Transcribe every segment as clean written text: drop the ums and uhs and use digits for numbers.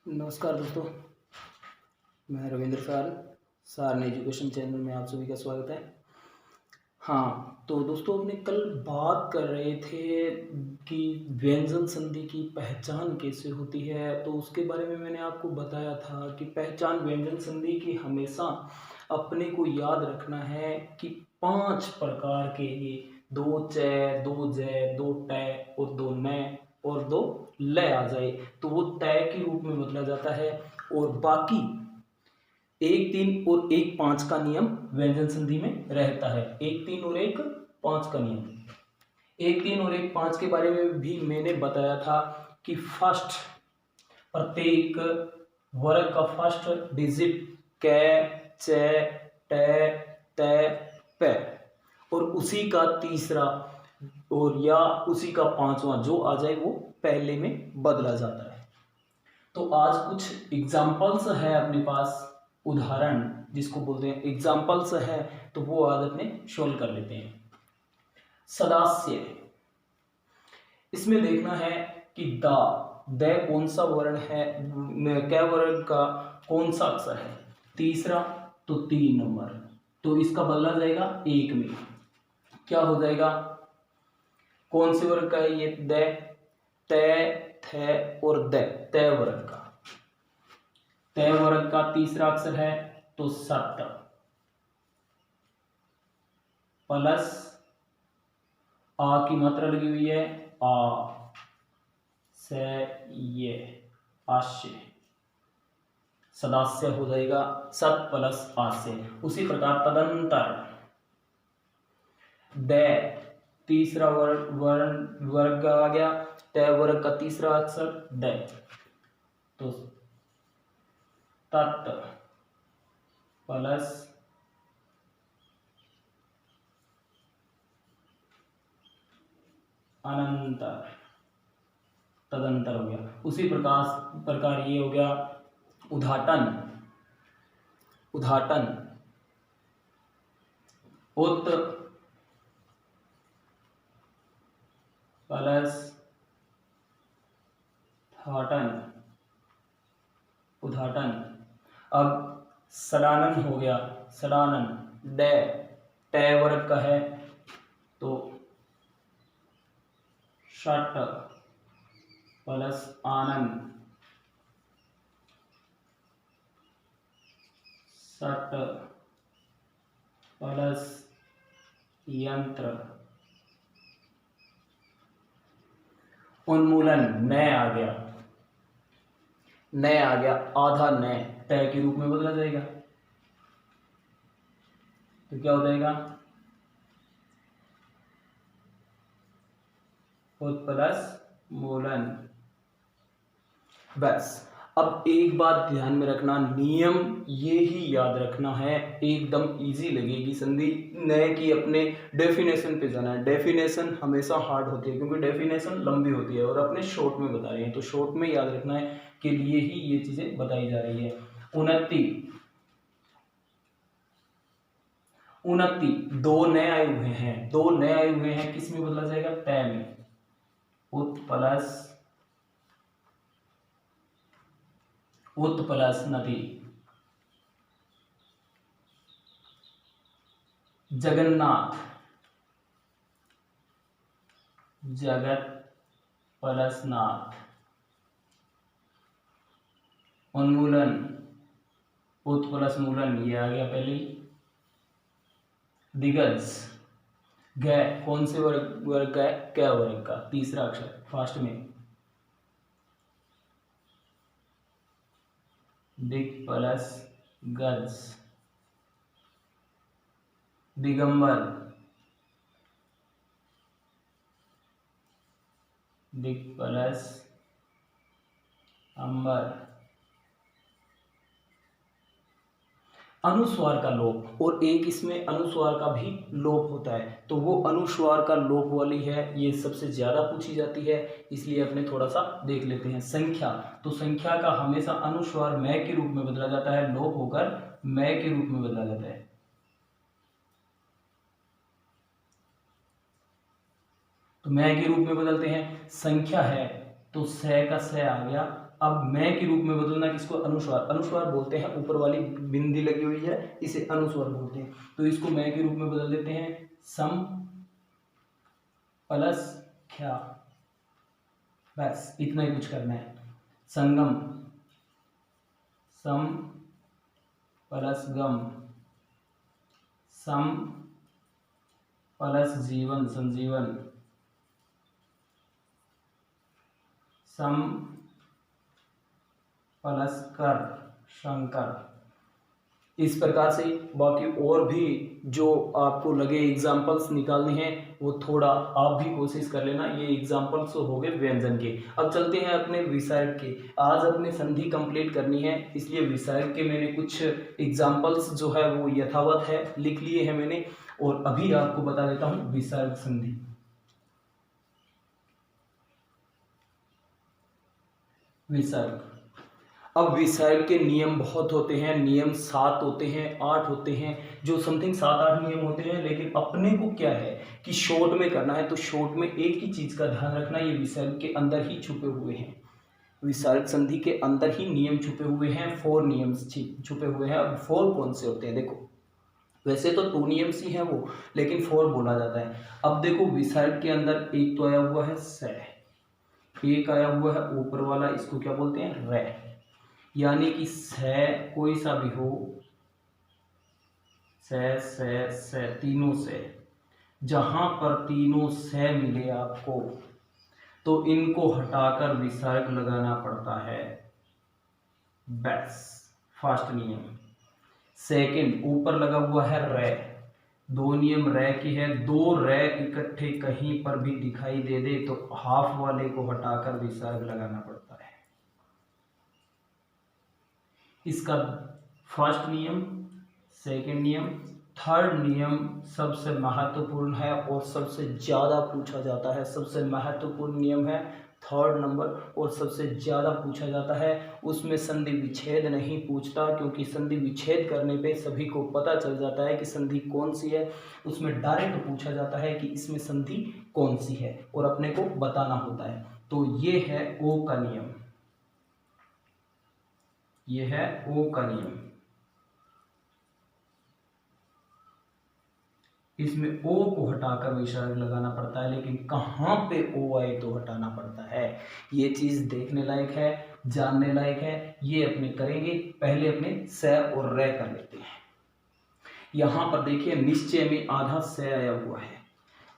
नमस्कार दोस्तों, मैं रविंद्र सार सारन एजुकेशन चैनल में आप सभी का स्वागत है। हाँ, तो दोस्तों अपने कल बात कर रहे थे कि व्यंजन संधि की पहचान कैसे होती है। तो उसके बारे में मैंने आपको बताया था कि पहचान व्यंजन संधि की हमेशा अपने को याद रखना है कि 5 प्रकार के ये 2 च, 2 ज, 2 ट और 2 न और 2 ल आ जाए तो वो तय के रूप में बदला जाता है। और बाकी 1 3 और 1 5 का नियम व्यंजन संधि में रहता है। 1 3 और 1 5 का नियम, 1 3 और 1 5 के बारे में भी मैंने बताया था कि फर्स्ट प्रत्येक वर्ग का फर्स्ट डिजिट क, च, ट, त, प और उसी का तीसरा और या उसी का पांचवा जो आ जाए वो पहले में बदला जाता है। तो आज कुछ एग्जाम्पल्स है अपने पास, उदाहरण जिसको बोलते हैं एग्जाम्पल्स है, तो वो आज अपने सोल्व कर लेते हैं। सदास्य, इसमें देखना है कि द कौन सा वर्ण है, क वर्ण का कौन सा अक्षर है, तीसरा तो 3 नंबर, तो इसका बदला जाएगा 1 में। क्या हो जाएगा, कौन से वर्ग का है ये, द, त, थ और द, त वर्ग का, त वर्ग का तीसरा अक्षर है तो सत प्लस आ की मात्रा लगी हुई है आ से ये आश्य, सदास्य हो जाएगा सत प्लस आश्य। उसी प्रकार तदंतर, द तीसरा वर्ग आ गया, त वर्ग का तीसरा अक्षर द, तो तत् प्लस अनंतर, तदंतर हो गया। उसी प्रकार ये हो गया उद्घाटन, उद्घाटन उत प्लस घाटन, उद्घाटन। अब सडानन हो गया, सडानन, ड ट वर्ग का है तो षट प्लस आनंद, सट प्लस यंत्र। उन्मूलन, न आ गया, न आ गया, आधा न तय के रूप में बदला जाएगा, तो क्या हो जाएगा, उत प्लस मूलन। बस अब एक बात ध्यान में रखना, नियम ये ही याद रखना है, एकदम इजी लगेगी संधि, न कि अपने डेफिनेशन पे जाना है। डेफिनेशन हमेशा हार्ड होती है क्योंकि डेफिनेशन लंबी होती है और अपने शॉर्ट में बता रहे हैं, तो शॉर्ट में याद रखना है के लिए ही ये चीजें बताई जा रही है। उन्नति, उन्नति, 2 नए आए हुए हैं, 2 नए आए हुए हैं, किस में बदला जाएगा, तय में, उत प्लस नदी। जगन्नाथ, जगत प्लस नाथ। उन्मूलन, उत प्लस मूलन, ये आ गया पहले ही। दिग्गज, ग कौन से वर्ग का है, क वर्ग का तीसरा अक्षर फास्ट में, दिग प्लस गज। दिगंबर, दिग प्लस अंबर। अनुस्वार का लोप, और एक इसमें अनुस्वार का भी लोप होता है, तो वो अनुस्वार का लोप वाली है, ये सबसे ज्यादा पूछी जाती है, इसलिए अपने थोड़ा सा देख लेते हैं। संख्या, तो संख्या का हमेशा अनुस्वार मैं के रूप में बदला जाता है, लोप होकर मैं के रूप में बदला जाता है। तो मैं के रूप में बदलते हैं। संख्या है तो स का स आ गया अब मैं के रूप में बदलना किसको, अनुस्वार, अनुस्वार बोलते हैं, ऊपर वाली बिंदी लगी हुई है इसे अनुस्वार बोलते हैं। तो इसको मैं के रूप में बदल देते हैं सम प्लस ख्या, बस इतना ही कुछ करना है। संगम, सम प्लस गम, सम प्लस जीवन, संजीवन, सम प्लस कर, शंकर। इस प्रकार से बाकी और भी जो आपको लगे एग्जाम्पल्स निकालने हैं वो थोड़ा आप भी कोशिश कर लेना। ये एग्जाम्पल्स हो गए व्यंजन के। अब चलते हैं अपने विसर्ग के। आज अपने संधि कंप्लीट करनी है, इसलिए विसर्ग के मैंने कुछ एग्जाम्पल्स जो है वो यथावत है लिख लिए हैं मैंने, और अभी आपको बता देता हूँ विसर्ग संधि। विसर्ग, अब विसर्ग के नियम बहुत होते हैं, नियम 7 होते हैं, 8 होते हैं, जो समथिंग 7-8 नियम होते हैं। लेकिन अपने को क्या है कि शॉर्ट में करना है, तो शॉर्ट में एक ही चीज़ का ध्यान रखना, ये विसर्ग के अंदर ही छुपे हुए हैं। विसर्ग संधि के अंदर ही नियम छुपे हुए हैं, 4 नियम छुपे हुए हैं। अब 4 कौन से होते हैं, देखो वैसे तो 2 नियम ही हैं वो, लेकिन 4 बोला जाता है। अब देखो विसर्ग के अंदर एक तो आया हुआ है स, एक आया हुआ है ऊपर वाला, इसको क्या बोलते हैं, रे। यानी कि स कोई सा भी हो, स तीनों से, जहां पर तीनों से मिले आपको तो इनको हटाकर विसर्ग लगाना पड़ता है, बस फर्स्ट नियम। सेकंड, ऊपर लगा हुआ है रे, 2 नियम रे की है, 2 रे इकट्ठे कहीं पर भी दिखाई दे दे तो हाफ वाले को हटाकर विसर्ग लगाना पड़ता है। इसका फर्स्ट नियम, सेकंड नियम, थर्ड नियम सबसे महत्वपूर्ण है और सबसे ज़्यादा पूछा जाता है। सबसे महत्वपूर्ण नियम है थर्ड नंबर और सबसे ज़्यादा पूछा जाता है। उसमें संधि विच्छेद नहीं पूछता, क्योंकि संधि विच्छेद करने पे सभी को पता चल जाता है कि संधि कौन सी है। उसमें डायरेक्ट पूछा जाता है कि इसमें संधि कौन सी है और अपने को बताना होता है। तो ये है ओ का नियम, ये है ओ का नियम। इसमें ओ को हटाकर विसर्ग लगाना पड़ता है, लेकिन कहाँ पे ओ आए तो हटाना पड़ता है, ये चीज देखने लायक है, जानने लायक है। ये अपने करेंगे, पहले अपने स और रे कर लेते हैं। यहां पर देखिए निश्चय में आधा स आया हुआ है,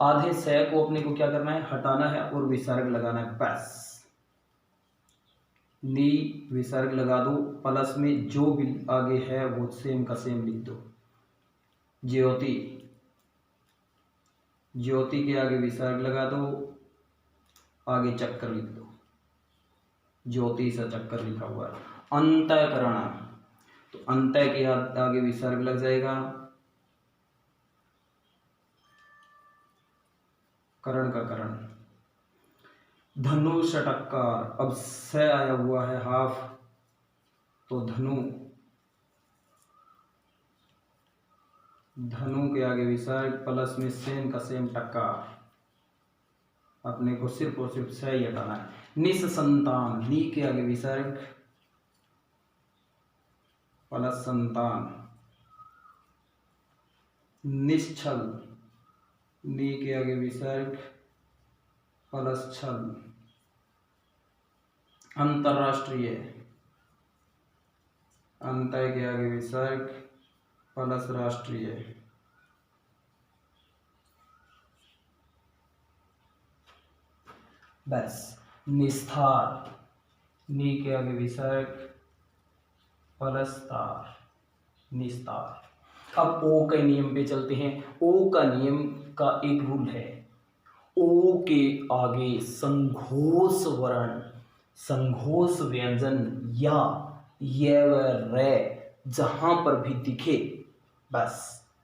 आधे स को अपने को क्या करना है, हटाना है और विसर्ग लगाना है, बस। नी विसर्ग लगा दो, प्लस में जो भी आगे है वो सेम का सेम लिख दो। ज्योति, ज्योति के आगे विसर्ग लगा दो, आगे चक्कर लिख दो, ज्योति सा चक्कर लिखा हुआ है। अंतःकरण, तो अंतः के आगे विसर्ग लग जाएगा, करण का करण। धनु षटकार, अब स आया हुआ है हाफ, तो धनु, धनु के आगे विसर्ग, प्लस में सेम का सेम टक्कार। अपने को सिर्फ और सिर्फ स ही हटाना है। निसंतान, नी के आगे विसर्ग, प्लस संतान। निश्चल, नी के आगे विसर्ग, प्लस छल। अंतरराष्ट्रीय, अंतः के आगे विसर्ग, प्लस राष्ट्रीय। बस। निस्तार, नी के आगे विसर्ग, प्लस तार, निस्तार। अब ओ के नियम पे चलते हैं। ओ का नियम का एक रूल है, ओ के आगे संघोष वर्ण, संघोष व्यंजन या ये व रे जहां पर भी दिखे बस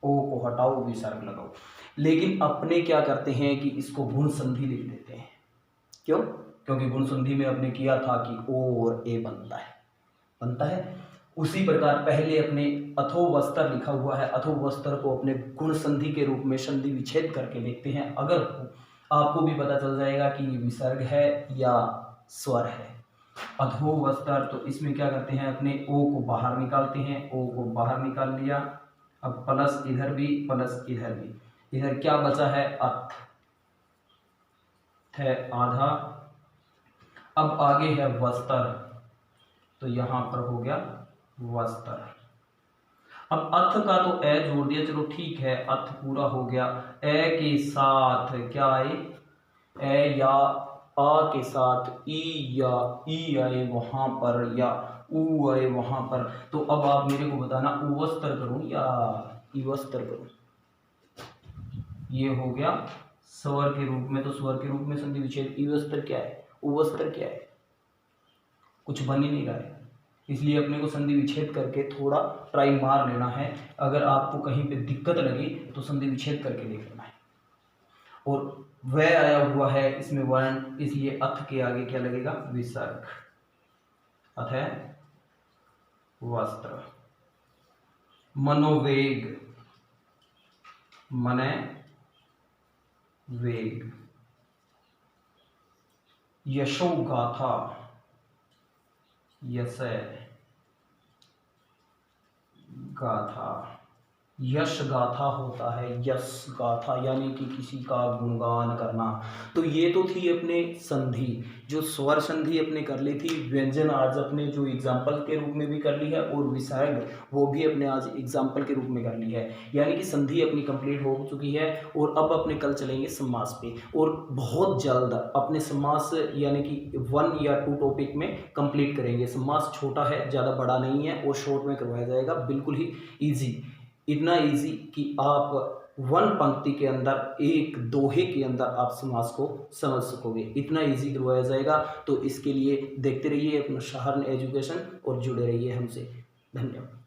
ओ को हटाओ, विसर्ग लगाओ। लेकिन अपने क्या करते हैं कि इसको गुण संधि लिख देते हैं। क्यों? क्योंकि गुण संधि में अपने किया था कि ओ और ए बनता है। उसी प्रकार पहले अपने अथोवस्तर लिखा हुआ है, अथोवस्तर को अपने गुण संधि के रूप में संधि विच्छेद करके देखते हैं। अगर आपको भी पता चल जाएगा कि ये विसर्ग है या स्वर है। अधोवस्त्र, तो इसमें क्या करते हैं, अपने ओ को बाहर निकालते हैं, ओ को बाहर निकाल लिया। अब प्लस इधर भी, प्लस इधर भी, इधर क्या बचा है, अथ है आधा। अब आगे है वस्त्र, तो यहां पर हो गया वस्त्र। अब अथ का तो ए जोड़ दिया, चलो ठीक है, अथ पूरा हो गया। ए के साथ क्या आए, ए या आ के साथ ई या ई आए वहां पर, या ऊ आए वहां पर। तो अब आप मेरे को बताना, उवस्त्र करूं या इवस्त्र करूं। ये हो गया स्वर के रूप में, तो स्वर के रूप में संधि विच्छेद। इवस्त्र क्या है, उवस्त्र क्या है, कुछ बन ही नहीं रहा है, इसलिए अपने को संधि विच्छेद करके थोड़ा ट्राई मार लेना है। अगर आपको कहीं पे दिक्कत लगी तो संधि विच्छेद करके देख लेना है। और वह आया हुआ है इसमें वर्ण, इसलिए अथ के आगे क्या लगेगा, विसर्ग। अथ है वस्त्र। मनोवेग, मने वेग। यशोगाथा, यशय गाथा। यश गाथा होता है, यश गाथा यानी कि किसी का गुणगान करना। तो ये तो थी अपने संधि, जो स्वर संधि अपने कर ली थी। व्यंजन आज अपने जो एग्जाम्पल के रूप में भी कर ली है, और विसर्ग वो भी अपने आज एग्जाम्पल के रूप में कर ली है। यानी कि संधि अपनी कंप्लीट हो चुकी है। और अब अपने कल चलेंगे समास पे, और बहुत जल्द अपने समास यानी कि 1 या 2 टॉपिक में कंप्लीट करेंगे। समास छोटा है, ज़्यादा बड़ा नहीं है, और शॉर्ट में करवाया जाएगा, बिल्कुल ही ईजी। इतना इजी कि आप 1 पंक्ति के अंदर, एक दोहे के अंदर आप समास को समझ सकोगे, इतना इजी करवाया जाएगा। तो इसके लिए देखते रहिए अपना सहारण एजुकेशन और जुड़े रहिए हमसे। धन्यवाद।